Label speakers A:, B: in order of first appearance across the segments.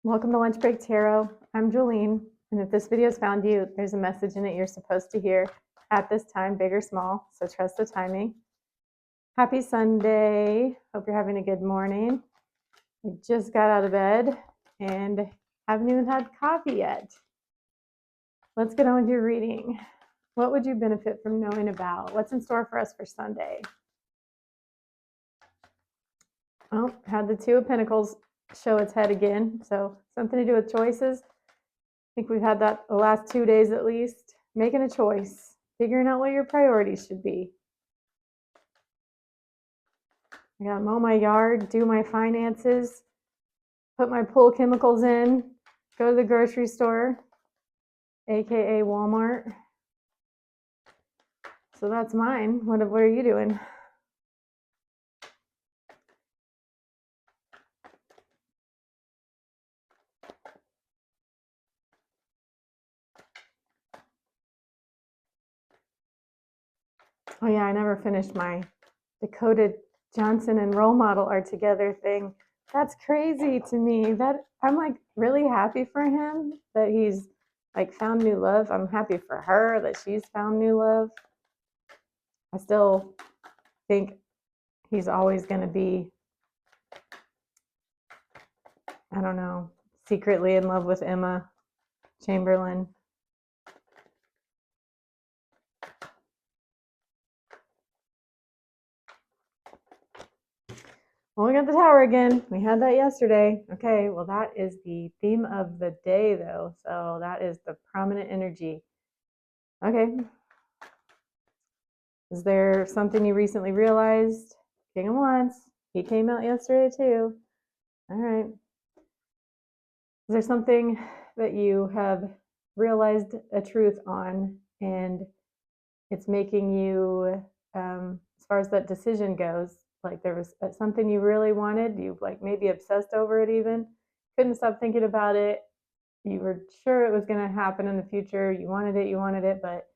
A: Welcome to Lunch Break Tarot. I'm Jolene, and if this video has found you, there's a message in it you're supposed to hear at this time, big or small, so trust the timing. Happy Sunday. Hope you're having a good morning. I just got out of bed and haven't even had coffee yet. Let's get on with your reading. What would you benefit from knowing about? What's in store for us for Sunday? Oh, had the Two of Pentacles show its head again, so something to do with choices. I think we've had that the last 2 days at least. Making a choice, figuring out what your priorities should be. I gotta mow my yard, do my finances, put my pool chemicals in, go to the grocery store, aka Walmart. So that's mine. What are you doing? Oh yeah, I never finished my Dakota Johnson and role model are together thing. That's crazy to me. That I'm like really happy for him that he's like found new love. I'm happy for her that she's found new love. I still think he's always going to be, I don't know, secretly in love with Emma Chamberlain. Well, we got the Tower again. We had that yesterday. Okay, well, that is the theme of the day, though. So that is the prominent energy. Okay. Is there something you recently realized? King of Wands. He came out yesterday, too. All right. Is there something that you have realized a truth on and it's making you, as far as that decision goes, like there was something you really wanted, you like maybe obsessed over it even, couldn't stop thinking about it, you were sure it was going to happen in the future, you wanted it, but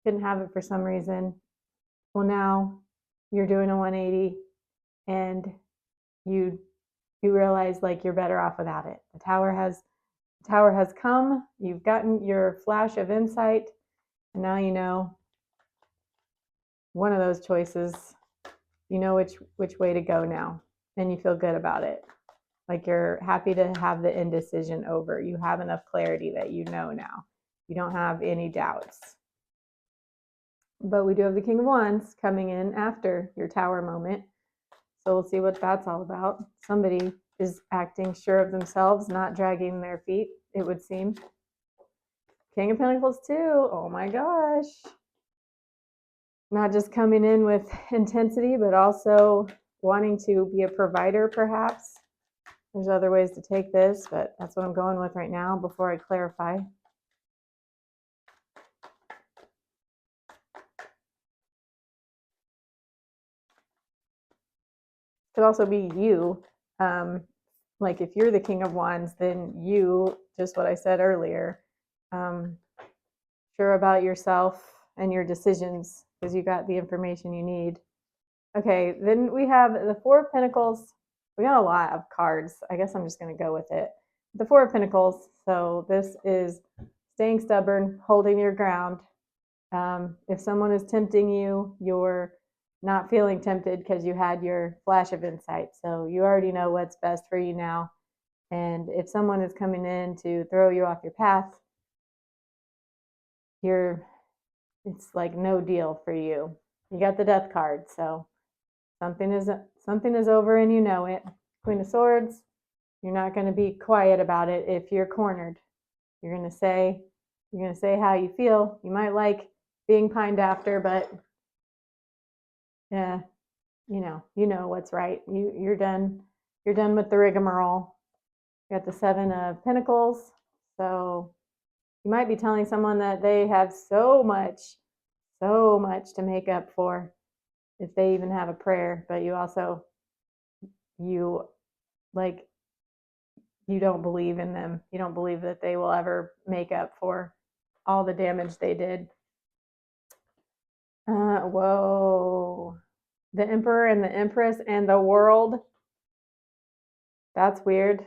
A: couldn't have it for some reason. Well, now you're doing a 180 and you realize like you're better off without it. The tower has come, you've gotten your flash of insight, and now you know one of those choices, you know which way to go now, and you feel good about it. Like you're happy to have the indecision over. You have enough clarity that you know now. You don't have any doubts. But we do have the King of Wands coming in after your Tower moment. So we'll see what that's all about. Somebody is acting sure of themselves, not dragging their feet, it would seem. King of Pentacles too. Oh my gosh. Not just coming in with intensity, but also wanting to be a provider, perhaps. There's other ways to take this, but that's what I'm going with right now before I clarify. Could also be you. Like if you're the King of Wands, then you, just what I said earlier, sure about yourself and your decisions because you got the information you need. Okay, then we have the Four of Pentacles. We got a lot of cards. I guess I'm just going to go with it. The Four of Pentacles. So this is staying stubborn, holding your ground. If someone is tempting you, you're not feeling tempted because you had your flash of insight. So you already know what's best for you now. And if someone is coming in to throw you off your path, it's like no deal for you. You got the Death card, so something is over and you know it. Queen of Swords, you're not going to be quiet about it if you're cornered. You're going to say how you feel. You might like being pined after, but yeah, you know what's right. You're done with the rigmarole. You got the Seven of Pentacles. So you might be telling someone that they have so much to make up for if they even have a prayer, but you like you don't believe in them. You don't believe that they will ever make up for all the damage they did. Whoa. The Emperor and the Empress and the World. That's weird.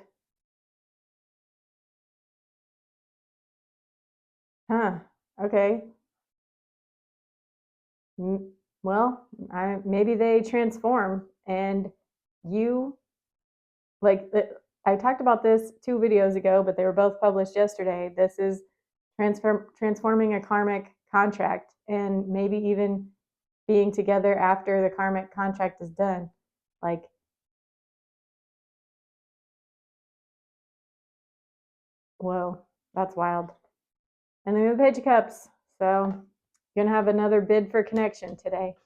A: Huh. Okay. Well, maybe they transform and you like I talked about this 2 videos ago, but they were both published yesterday. This is transforming a karmic contract and maybe even being together after the karmic contract is done. Like, whoa, that's wild. And then the Page of Cups. So you're gonna have another bid for connection today.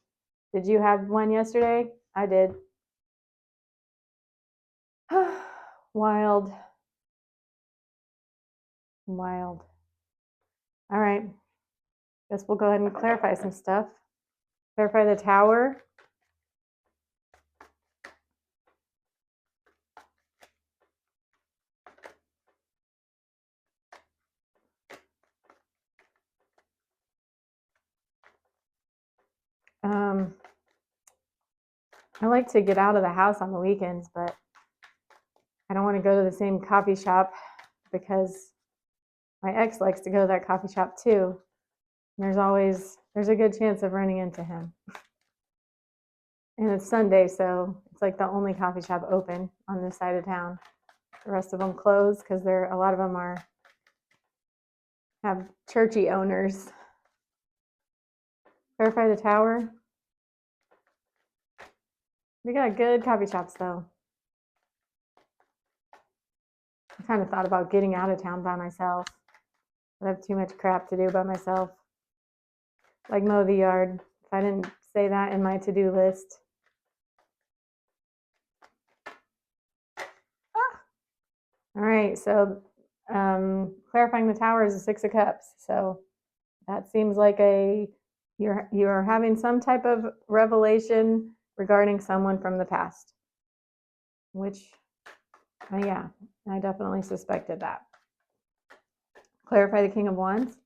A: Did you have one yesterday? I did. Wild. Wild. All right. Guess we'll go ahead and clarify some stuff. Clarify the Tower. Um, I like to get out of the house on the weekends, but I don't want to go to the same coffee shop because my ex likes to go to that coffee shop too. And there's a good chance of running into him. And it's Sunday, so it's like the only coffee shop open on this side of town. The rest of them closed because a lot of them have churchy owners. Verify the Tower. We got good coffee shops though. I kind of thought about getting out of town by myself. I have too much crap to do by myself. Like mow the yard. If I didn't say that in my to-do list. All right, so clarifying the Tower is a 6 of Cups. So that seems like you're having some type of revelation regarding someone from the past, which, yeah, I definitely suspected that. Clarify the King of Wands.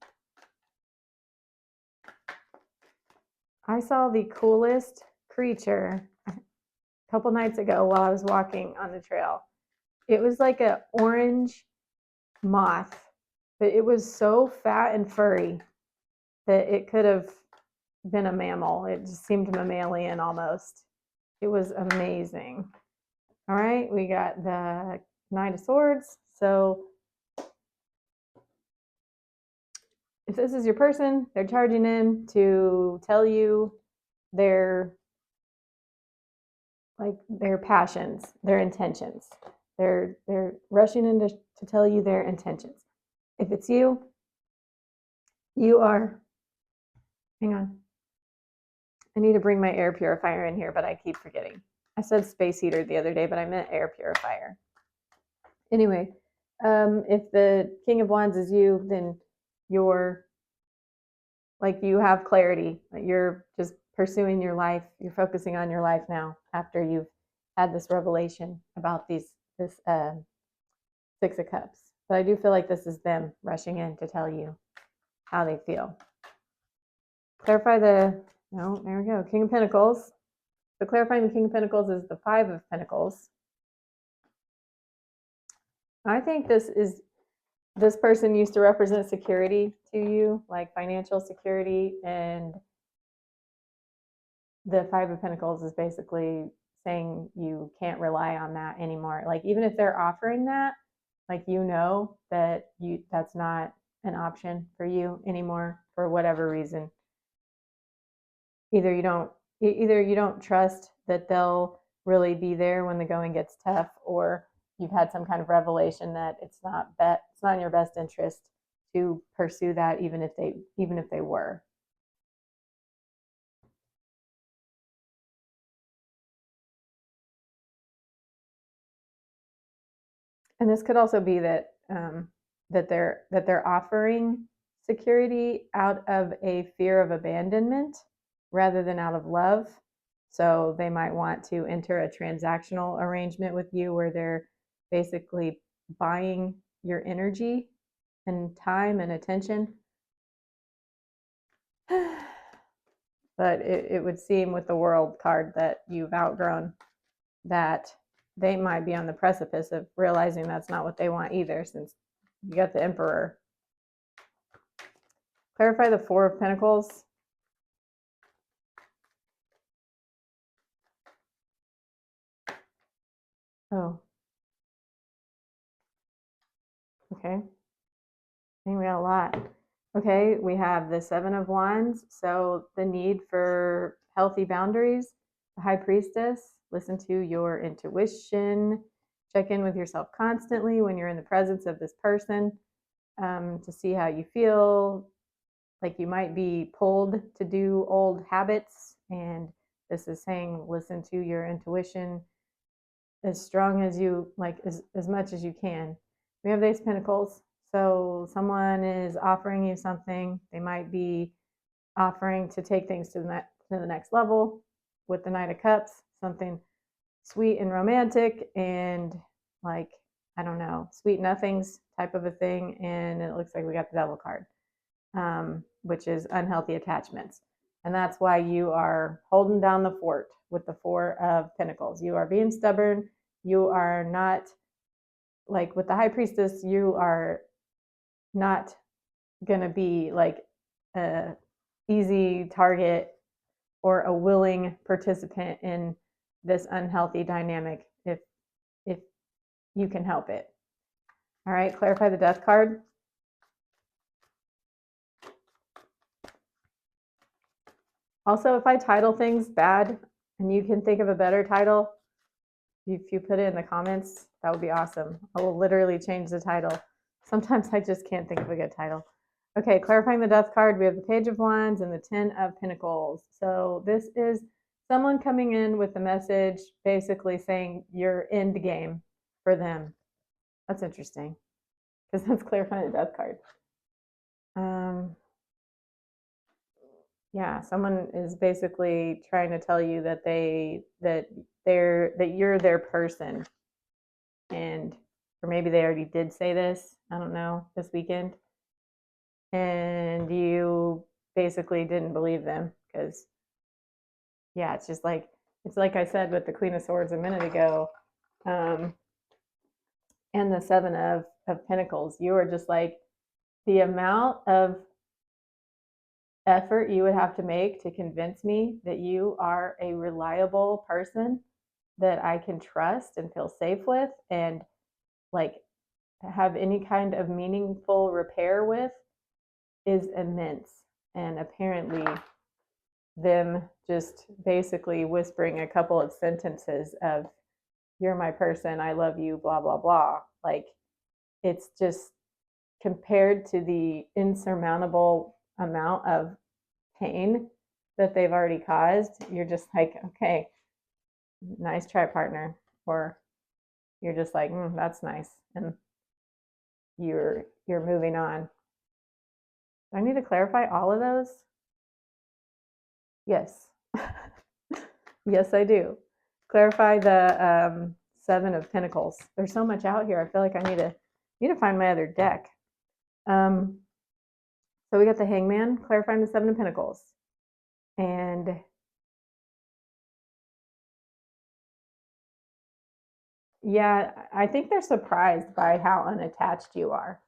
A: I saw the coolest creature a couple nights ago while I was walking on the trail. It was like an orange moth, but it was so fat and furry that it could have been a mammal. It just seemed mammalian almost. It was amazing. All right, we got the Knight of Swords. So if this is your person, they're charging in to tell you their passions, their intentions. They're rushing in to tell you their intentions. If it's you, you are, hang on. I need to bring my air purifier in here, but I keep forgetting. I said space heater the other day, but I meant air purifier. Anyway, if the King of Wands is you, then you're like, you have clarity. You're just pursuing your life. You're focusing on your life now after you've had this revelation about this 6 of Cups. But I do feel like this is them rushing in to tell you how they feel. Clarify there we go, King of Pentacles. So clarifying the King of Pentacles is the 5 of Pentacles. I think this person used to represent security to you, like financial security, and the 5 of Pentacles is basically saying you can't rely on that anymore. Like, even if they're offering that, like, that that's not an option for you anymore for whatever reason. Either you don't trust that they'll really be there when the going gets tough, or you've had some kind of revelation that it's not in your best interest to pursue that, even if they were. And this could also be that they're offering security out of a fear of abandonment rather than out of love. So they might want to enter a transactional arrangement with you where they're basically buying your energy and time and attention. But it would seem with the World card that you've outgrown that. They might be on the precipice of realizing that's not what they want either, since you got the Emperor. Clarify the Four of Pentacles. Oh. Okay. I think we got a lot. Okay, we have the Seven of Wands. So the need for healthy boundaries. The High Priestess. Listen to your intuition. Check in with yourself constantly when you're in the presence of this person to see how you feel. Like you might be pulled to do old habits. And this is saying listen to your intuition as strong as you like, as much as you can. We have the Ace of Pentacles. So someone is offering you something. They might be offering to take things to the next level. With the Knight of Cups, something sweet and romantic and like, I don't know, sweet nothings type of a thing. And it looks like we got the Devil card, which is unhealthy attachments. And that's why you are holding down the fort with the Four of Pentacles. You are being stubborn. You are not, like with the High Priestess, you are not going to be like a easy target or a willing participant in this unhealthy dynamic if you can help it. All right, clarify the Death card. Also, if I title things bad and you can think of a better title, if you put it in the comments, that would be awesome. I will literally change the title. Sometimes I just can't think of a good title. Okay, clarifying the Death card, we have the Page of Wands and the Ten of Pentacles. So this is someone coming in with the message basically saying your end game for them. That's interesting because that's clarifying the Death card. Yeah, someone is basically trying to tell you that you're their person, and or maybe they already did say this, I don't know, this weekend, and you basically didn't believe them because yeah, it's like I said with the Queen of Swords a minute ago, and the Seven of Pentacles. You are just like, the amount of effort you would have to make to convince me that you are a reliable person that I can trust and feel safe with and like have any kind of meaningful repair with is immense. And apparently, them just basically whispering a couple of sentences of, you're my person, I love you, blah, blah, blah. Like, it's just compared to the insurmountable amount of pain that they've already caused, you're just like, okay, nice try, partner. Or you're just like, that's nice. And you're moving on. Do I need to clarify all of those? Yes. Yes, I do. Clarify the Seven of Pentacles. There's so much out here. I feel like I need to find my other deck. So we got the Hangman, clarifying the Seven of Pentacles. And yeah, I think they're surprised by how unattached you are.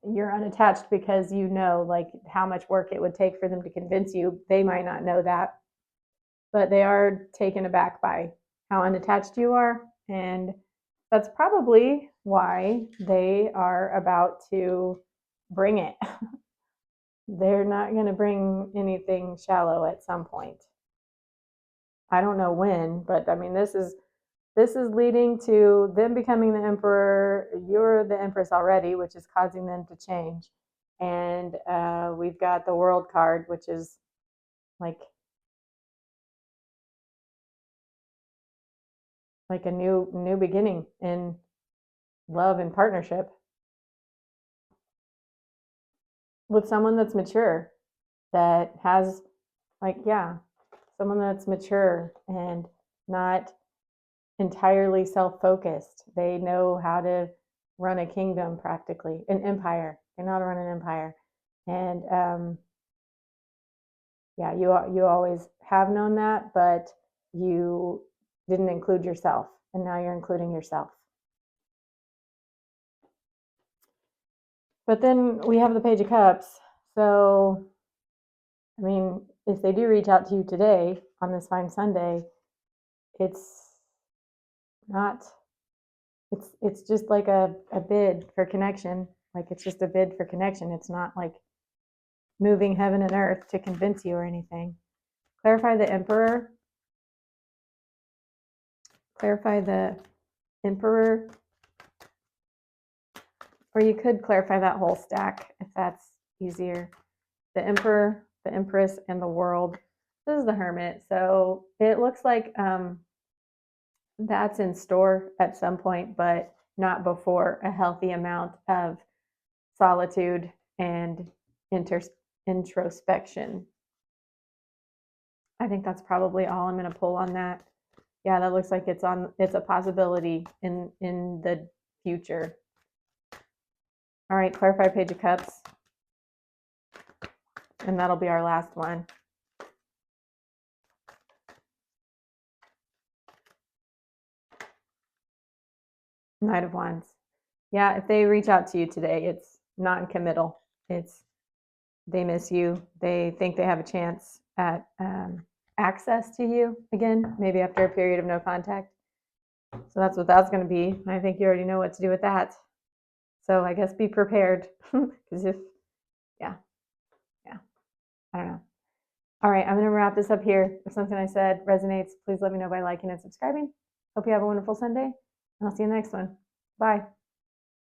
A: You're unattached because you know like how much work it would take for them to convince you. They might not know that, but they are taken aback by how unattached you are. And that's probably why they are about to bring it. They're not going to bring anything shallow at some point. I don't know when, but I mean, this is leading to them becoming the emperor. You're the empress already, which is causing them to change. And we've got the World card, which is like a new beginning in love and partnership with someone that's mature, that has like, yeah, someone that's mature and not entirely self-focused. They know how to run a kingdom, practically an empire. They know how to run an empire. And yeah, you always have known that, but you didn't include yourself, and now you're including yourself. But then we have the Page of Cups. So, I mean, if they do reach out to you today on this fine Sunday, it's not, it's just like a bid for connection. Like it's just a bid for connection. It's not like moving heaven and earth to convince you or anything. Clarify the Emperor. Clarify the Emperor. Or you could clarify that whole stack if that's easier. The Emperor, the Empress, and the World. This is the Hermit. So it looks like that's in store at some point, but not before a healthy amount of solitude and introspection. I think that's probably all I'm going to pull on that. Yeah, that looks like it's a possibility in the future. All right, clarify Page of Cups. And that'll be our last one. Knight of Wands. Yeah, if they reach out to you today, it's non-committal. It's they miss you. They think they have a chance at access to you again, maybe after a period of no contact. So that's what that's going to be. I think you already know what to do with that. So I guess be prepared because yeah, I don't know. All right, I'm going to wrap this up here. If something I said resonates, please let me know by liking and subscribing. Hope you have a wonderful Sunday, and I'll see you in the next one. Bye.